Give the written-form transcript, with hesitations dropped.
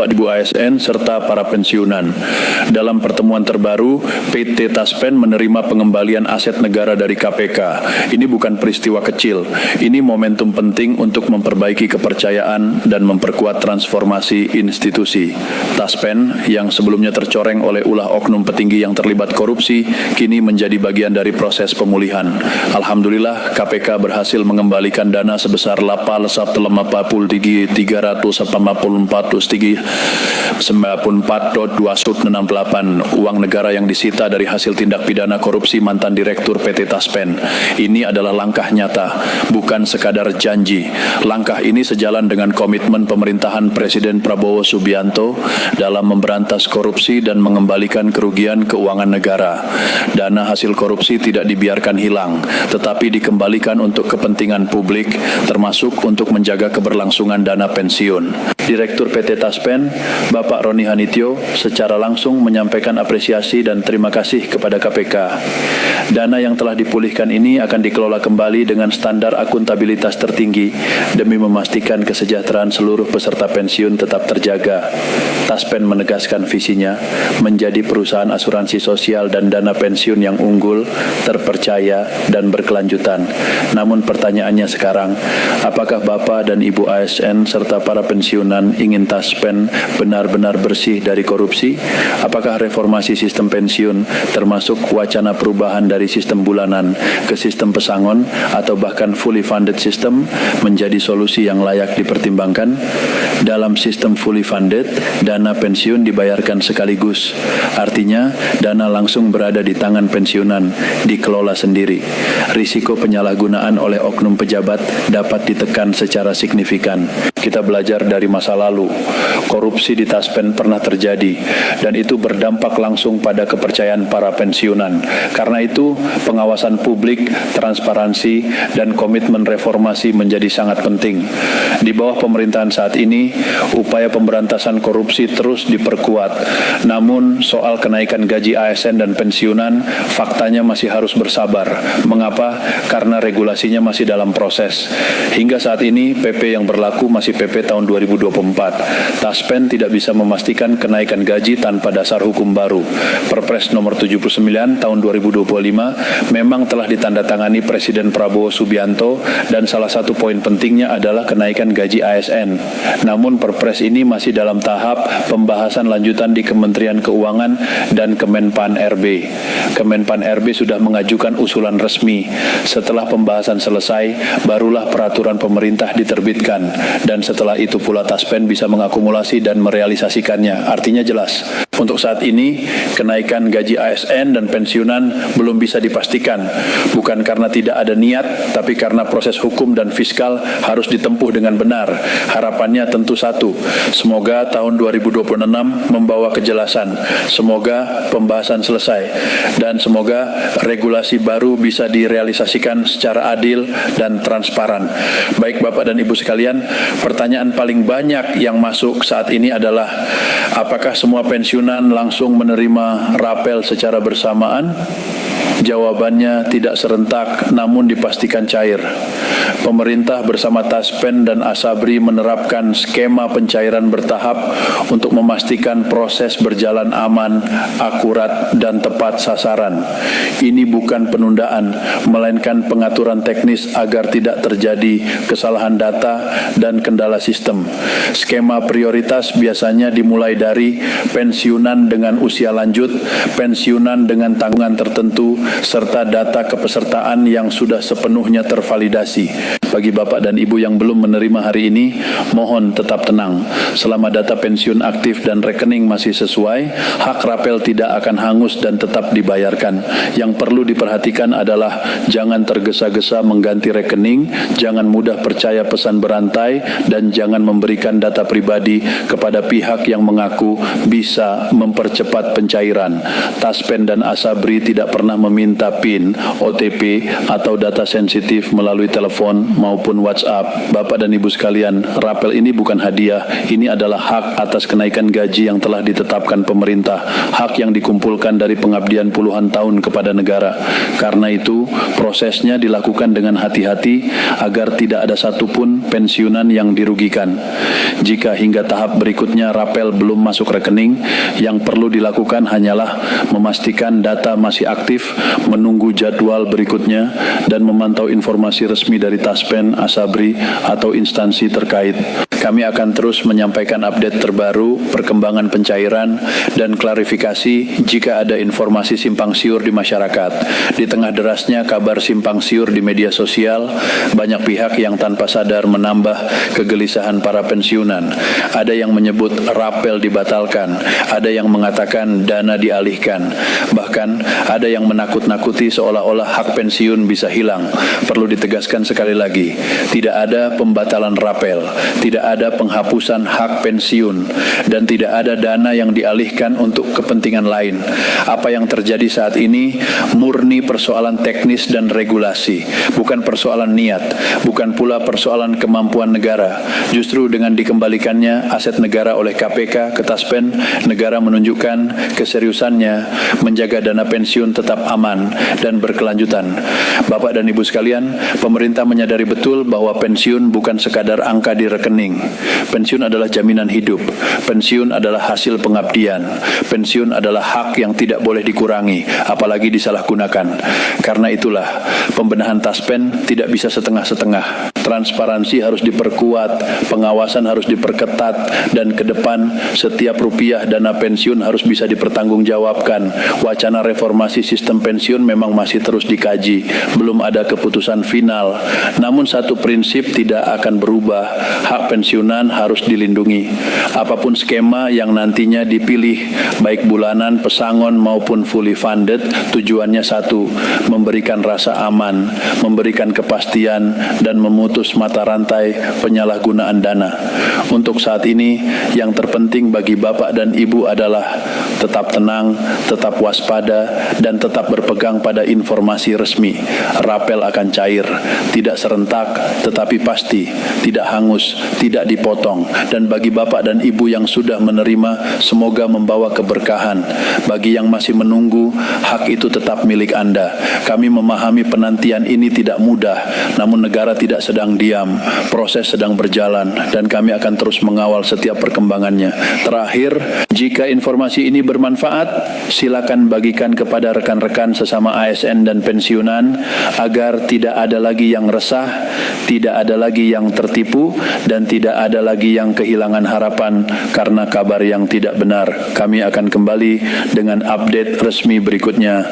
Bapak Ibu ASN, serta para pensiunan. Dalam pertemuan terbaru, PT Taspen menerima pengembalian aset negara dari KPK. Ini bukan peristiwa kecil, ini momentum penting untuk memperbaiki kepercayaan dan memperkuat transformasi institusi. Taspen, yang sebelumnya tercoreng oleh ulah oknum petinggi yang terlibat korupsi, kini menjadi bagian dari proses pemulihan. Alhamdulillah, KPK berhasil mengembalikan dana sebesar 344,394,268 uang negara yang disita dari hasil tindak pidana korupsi mantan Direktur PT Taspen. Ini adalah langkah nyata, bukan sekadar janji. Langkah ini sejalan dengan komitmen pemerintahan Presiden Prabowo Subianto dalam memberantas korupsi dan mengembalikan kerugian keuangan negara. Dana hasil korupsi tidak dibiarkan hilang, tetapi dikembalikan untuk kepentingan publik, termasuk untuk menjaga keberlangsungan dana pensiun. Direktur PT Taspen, Bapak Roni Hanityo, secara langsung menyampaikan apresiasi dan terima kasih kepada KPK. Dana yang telah dipulihkan ini akan dikelola kembali dengan standar akuntabilitas tertinggi demi memastikan kesejahteraan seluruh peserta pensiun tetap terjaga. Taspen menegaskan visinya menjadi perusahaan asuransi sosial dan dana pensiun yang unggul, terpercaya, dan berkelanjutan. Namun pertanyaannya sekarang, apakah Bapak dan Ibu ASN serta para pensiunan ingin Taspen benar-benar bersih dari korupsi? Apakah reformasi sistem pensiun termasuk wacana perubahan dari sistem bulanan ke sistem pesangon atau bahkan fully funded system menjadi solusi yang layak dipertimbangkan? Dalam sistem fully funded, dana pensiun dibayarkan sekaligus. Artinya, dana langsung berada di tangan pensiunan, dikelola sendiri. Risiko penyalahgunaan oleh oknum pejabat dapat ditekan secara signifikan. Kita belajar dari masa lalu. Korupsi di Taspen pernah terjadi, dan itu berdampak langsung pada kepercayaan para pensiunan. Karena itu, pengawasan publik, transparansi, dan komitmen reformasi menjadi sangat penting. Di bawah pemerintahan saat ini, upaya pemberantasan korupsi terus diperkuat. Namun, soal kenaikan gaji ASN dan pensiunan, faktanya masih harus bersabar. Mengapa? Karena regulasinya masih dalam proses. Hingga saat ini, PP yang berlaku masih PP tahun 2024. Taspen tidak bisa memastikan kenaikan gaji tanpa dasar hukum baru. Perpres nomor 79 tahun 2025 memang telah ditandatangani Presiden Prabowo Subianto dan salah satu poin pentingnya adalah kenaikan gaji ASN. Namun Perpres ini masih dalam tahap pembahasan lanjutan di Kementerian Keuangan dan Kemenpan RB. Kemenpan RB sudah mengajukan usulan resmi. Setelah pembahasan selesai, barulah peraturan pemerintah diterbitkan. Dan setelah itu pula Taspen bisa mengakumulasi dan merealisasikannya. Artinya jelas. Untuk saat ini, kenaikan gaji ASN dan pensiunan belum bisa dipastikan. Bukan karena tidak ada niat, tapi karena proses hukum dan fiskal harus ditempuh dengan benar. Harapannya tentu satu, semoga tahun 2026 membawa kejelasan. Semoga pembahasan selesai. Dan semoga regulasi baru bisa direalisasikan secara adil dan transparan. Baik Bapak dan Ibu sekalian, pertanyaan paling banyak yang masuk saat ini adalah apakah semua pensiunan langsung menerima rapel secara bersamaan? Jawabannya tidak serentak, namun dipastikan cair. Pemerintah bersama Taspen dan Asabri menerapkan skema pencairan bertahap untuk memastikan proses berjalan aman, akurat, dan tepat sasaran. Ini bukan penundaan, melainkan pengaturan teknis agar tidak terjadi kesalahan data dan kendala sistem. Skema prioritas biasanya dimulai dari pensiunan dengan usia lanjut, pensiunan dengan tanggungan tertentu, serta data kepesertaan yang sudah sepenuhnya tervalidasi. Bagi Bapak dan Ibu yang belum menerima hari ini, mohon tetap tenang. Selama data pensiun aktif dan rekening masih sesuai, hak rapel tidak akan hangus dan tetap dibayarkan. Yang perlu diperhatikan adalah jangan tergesa-gesa mengganti rekening, jangan mudah percaya pesan berantai, dan jangan memberikan data pribadi kepada pihak yang mengaku bisa mempercepat pencairan. Taspen dan Asabri tidak pernah meminta PIN, OTP, atau data sensitif melalui telepon maupun WhatsApp. Bapak dan Ibu sekalian, rapel ini bukan hadiah, ini adalah hak atas kenaikan gaji yang telah ditetapkan pemerintah, hak yang dikumpulkan dari pengabdian puluhan tahun kepada negara. Karena itu, prosesnya dilakukan dengan hati-hati agar tidak ada satupun pensiunan yang dirugikan. Jika hingga tahap berikutnya rapel belum masuk rekening, yang perlu dilakukan hanyalah memastikan data masih aktif, menunggu jadwal berikutnya, dan memantau informasi resmi dari Taspen, Asabri, atau instansi terkait. Kami akan terus menyampaikan update terbaru, perkembangan pencairan, dan klarifikasi jika ada informasi simpang siur di masyarakat. Di tengah derasnya kabar simpang siur di media sosial, banyak pihak yang tanpa sadar menambah kegelisahan para pensiunan. Ada yang menyebut rapel dibatalkan, ada yang mengatakan dana dialihkan, bahkan ada yang menakut-nakuti seolah-olah hak pensiun bisa hilang. Perlu ditegaskan sekali lagi, tidak ada pembatalan rapel, tidak ada penghapusan hak pensiun, dan tidak ada dana yang dialihkan untuk kepentingan lain. Apa yang terjadi saat ini murni persoalan teknis dan regulasi, bukan persoalan niat, bukan pula persoalan kemampuan negara. Justru dengan dikembalikannya aset negara oleh KPK ke Taspen, negara menunjukkan keseriusannya menjaga dana pensiun tetap aman dan berkelanjutan. Bapak dan Ibu sekalian, pemerintah menyadari betul bahwa pensiun bukan sekadar angka di rekening. Pensiun adalah jaminan hidup. Pensiun adalah hasil pengabdian. Pensiun adalah hak yang tidak boleh dikurangi, apalagi disalahgunakan. Karena itulah, pembenahan Taspen tidak bisa setengah-setengah. Transparansi harus diperkuat, pengawasan harus diperketat, dan ke depan setiap rupiah dana pensiun harus bisa dipertanggungjawabkan. Wacana reformasi sistem pensiun memang masih terus dikaji, belum ada keputusan final. Namun satu prinsip tidak akan berubah, hak pensiunan harus dilindungi. Apapun skema yang nantinya dipilih, baik bulanan, pesangon maupun fully funded, tujuannya satu, memberikan rasa aman, memberikan kepastian, dan memutus mata rantai penyalahgunaan dana. Untuk saat ini, yang terpenting bagi Bapak dan Ibu adalah tetap tenang, tetap waspada, dan tetap berpegang pada informasi resmi. Rapel akan cair, tidak serentak, tetapi pasti, tidak hangus, tidak dipotong. Dan bagi Bapak dan Ibu yang sudah menerima, semoga membawa keberkahan. Bagi yang masih menunggu, hak itu tetap milik Anda. Kami memahami penantian ini tidak mudah, namun negara tidak sedang diam, proses sedang berjalan, dan kami akan terus mengawal setiap perkembangannya. Terakhir, jika informasi ini bermanfaat, silakan bagikan kepada rekan-rekan sesama ASN dan pensiunan agar tidak ada lagi yang resah, tidak ada lagi yang tertipu, dan tidak ada lagi yang kehilangan harapan karena kabar yang tidak benar. Kami akan kembali dengan update resmi berikutnya.